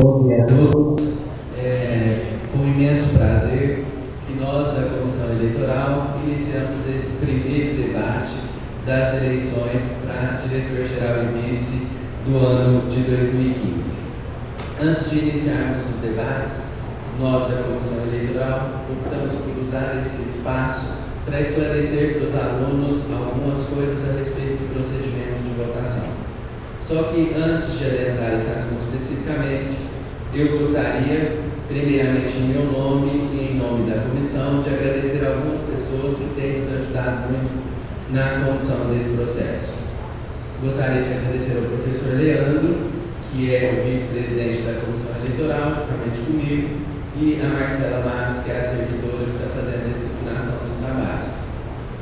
Bom dia a todos. Com imenso prazer que nós da Comissão Eleitoral iniciamos esse primeiro debate das eleições para diretor-geral e vice do ano de 2015. Antes de iniciarmos os debates, nós da Comissão Eleitoral optamos por usar esse espaço para esclarecer para os alunos algumas coisas a respeito do procedimento de votação. Só que antes de adentrar esse assunto especificamente, eu gostaria, primeiramente em meu nome e em nome da comissão, de agradecer a algumas pessoas que têm nos ajudado muito na condução desse processo. Gostaria de agradecer ao professor Leandro, que é o vice-presidente da Comissão Eleitoral, juntamente comigo, e a Marcela Matos, que é a servidora que está fazendo a estruturação dos trabalhos.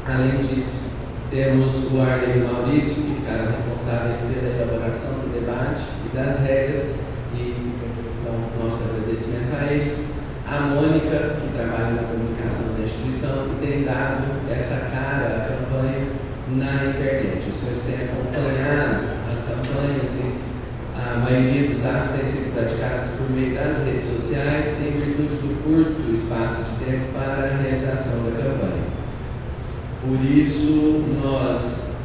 Além disso, temos o Arley e o Maurício, que ficaram responsáveis pela elaboração do debate e das regras, e então, nosso agradecimento a eles. A Mônica, que trabalha na comunicação da instituição, e tem dado essa cara à campanha na internet. Os senhores têm acompanhado as campanhas e a maioria dos atos tem sido praticados por meio das redes sociais, em virtude do curto espaço de tempo para a realização da campanha. Por isso, nós,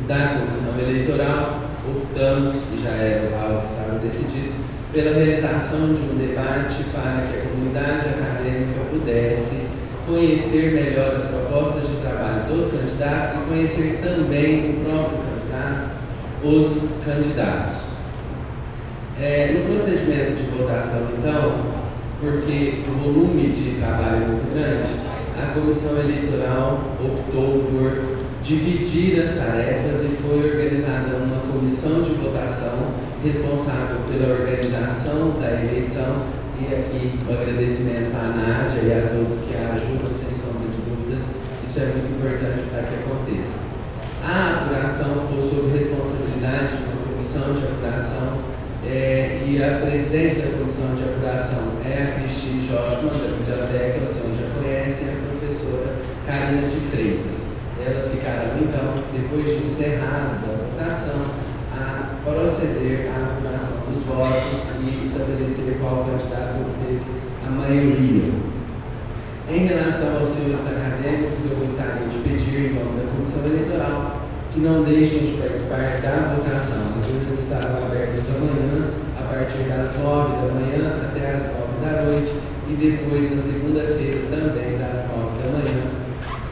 da Comissão Eleitoral, optamos, e já era algo que estava decidido, pela realização de um debate para que a comunidade acadêmica pudesse conhecer melhor as propostas de trabalho dos candidatos e conhecer também o próprio candidato, os candidatos. No procedimento de votação, então, porque o volume de trabalho é muito grande, a Comissão Eleitoral optou por dividir as tarefas e foi organizada uma comissão de votação responsável pela organização da eleição, e aqui o agradecimento à Nádia e a todos que a ajudam, sem sombra de dúvidas, isso é muito importante para que aconteça. A apuração foi sob responsabilidade de uma comissão de apuração, e a presidente da comissão de apuração é a Cristine Joshman, da biblioteca, o senhor já conhece, e a professora Karina de Freitas. Elas ficaram, então, depois de encerrada a votação, a proceder à apuração dos votos e estabelecer qual candidato obteve a maioria. Em relação aos senhores acadêmicos, eu gostaria de pedir, em nome da Comissão Eleitoral, que não deixem de participar da votação. As urnas estarão abertas amanhã, a partir das 9 da manhã até as 9 da noite, e depois, na segunda-feira, também das 9 da manhã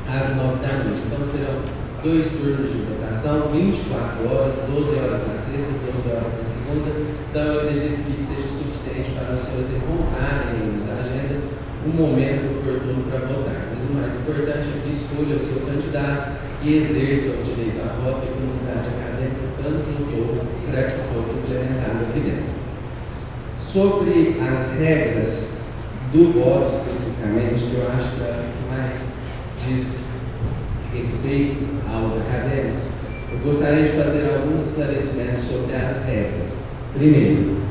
às 9 da noite. Então, serão 2 turnos de votação, 24 horas, 12 horas na sexta, 12 horas na segunda. Então, eu acredito que isso seja suficiente para os senhores encontrarem nas agendas um momento oportuno para votar. Mas o mais importante é que escolha o seu candidato e exerça o direito à voto e a comunidade acadêmica tanto lutou para que fosse implementado aqui dentro. Sobre as regras do voto especificamente, que eu acho que é o que mais diz respeito aos acadêmicos, eu gostaria de fazer alguns esclarecimentos sobre as regras. Primeiro,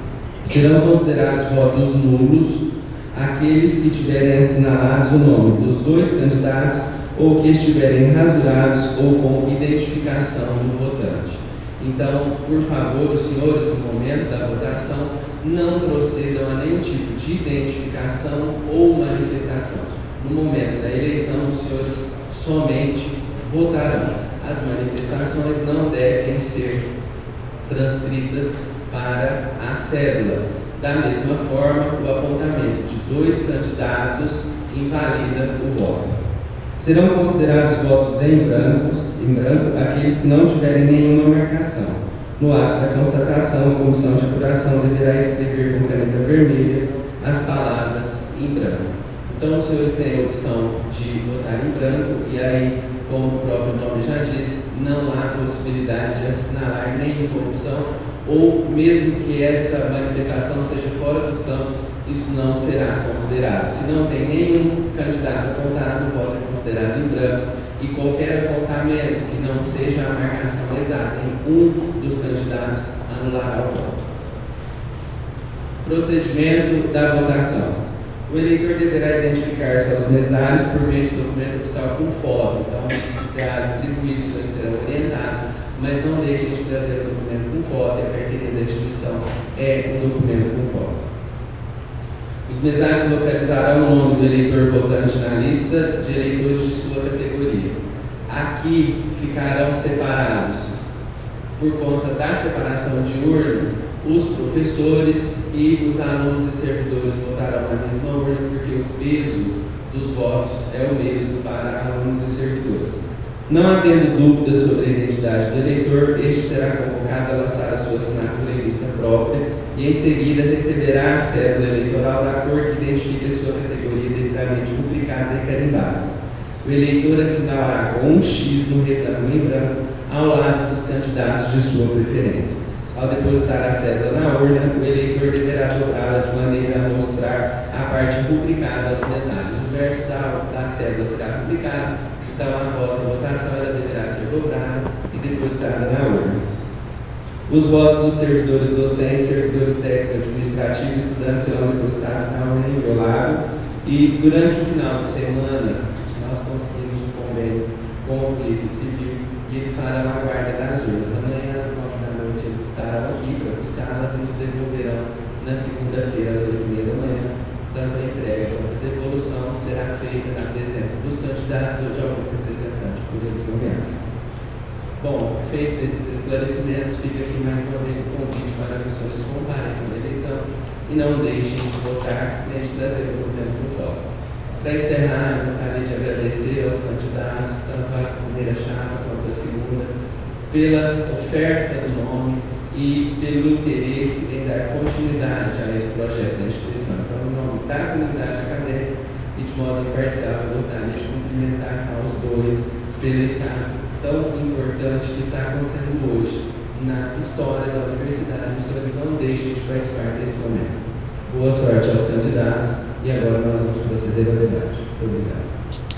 serão considerados votos nulos aqueles que tiverem assinalados o nome dos 2 candidatos ou que estiverem rasurados ou com identificação do votante. Então, por favor, os senhores, no momento da votação, não procedam a nenhum tipo de identificação ou manifestação. No momento da eleição, os senhores somente votarão. As manifestações não devem ser transcritas para a cédula. Da mesma forma, o apontamento de 2 candidatos invalida o voto. Serão considerados votos em branco aqueles que não tiverem nenhuma marcação. No ato da constatação, a comissão de apuração deverá escrever com caneta vermelha as palavras em branco. Então, os senhores têm a opção de votar em branco, e aí, como o próprio nome já diz, não há possibilidade de assinalar nenhuma opção, ou mesmo que essa manifestação seja fora dos campos, isso não será considerado. Se não tem nenhum candidato apontado, o voto é considerado em branco, e qualquer apontamento que não seja a marcação exata em um dos candidatos anulará o voto. Procedimento da votação. O eleitor deverá identificar-se aos mesários por meio de documento oficial com foto. Então, será distribuído, os senhores serão orientados, mas não deixem de trazer o documento com foto, e a carteirinha da instituição é um documento com foto. Os mesários localizarão o nome do eleitor votante na lista de eleitores de sua categoria. Aqui ficarão separados, por conta da separação de urnas, os professores e os alunos e servidores votarão na mesma urna, porque o peso dos votos é o mesmo para alunos e servidores. Não havendo dúvidas sobre a identidade do eleitor, este será convocado a lançar a sua assinatura em lista própria e, em seguida, receberá a cédula eleitoral da cor que identifique a sua categoria devidamente publicada e carimbada. O eleitor assinalará com um X no retângulo em branco ao lado dos candidatos de sua preferência. Ao depositar a cédula na urna, o eleitor deverá dobrá-la de maneira a mostrar a parte publicada aos mesários. O verso da cédula será publicado, então após a votação ela deverá ser dobrada e depositada na urna. Os votos dos servidores docentes, servidores técnicos, administrativos e estudantes serão depositados na urna inviolável e durante o final de semana nós conseguimos um convênio com a Polícia Civil e eles farão a guarda das urnas. Amanhã às 9 da noite eles estarão aqui para buscá-las e nos devolverão na segunda-feira às 8h30 da manhã, dando a entrega. A devolução será feita na presença dos candidatos ou de algum representante por eles nomeados. Bom, feitos esses esclarecimentos, fica aqui mais uma vez o convite para que os senhores compareçam na eleição e não deixem de votar nem de trazer o problema por fora. Para encerrar, eu gostaria de agradecer aos candidatos, tanto a primeira chapa quanto a segunda, pela oferta do nome e pelo interesse em dar continuidade a esse projeto da instituição. Então, em nome da comunidade acadêmica e de modo imparcial, eu gostaria de cumprimentar aos dois pelo esse ato tão importante que está acontecendo hoje na história da universidade. Os senhores não deixem de participar desse momento. Boa sorte aos candidatos e agora nós vamos proceder ao debate. Muito obrigado.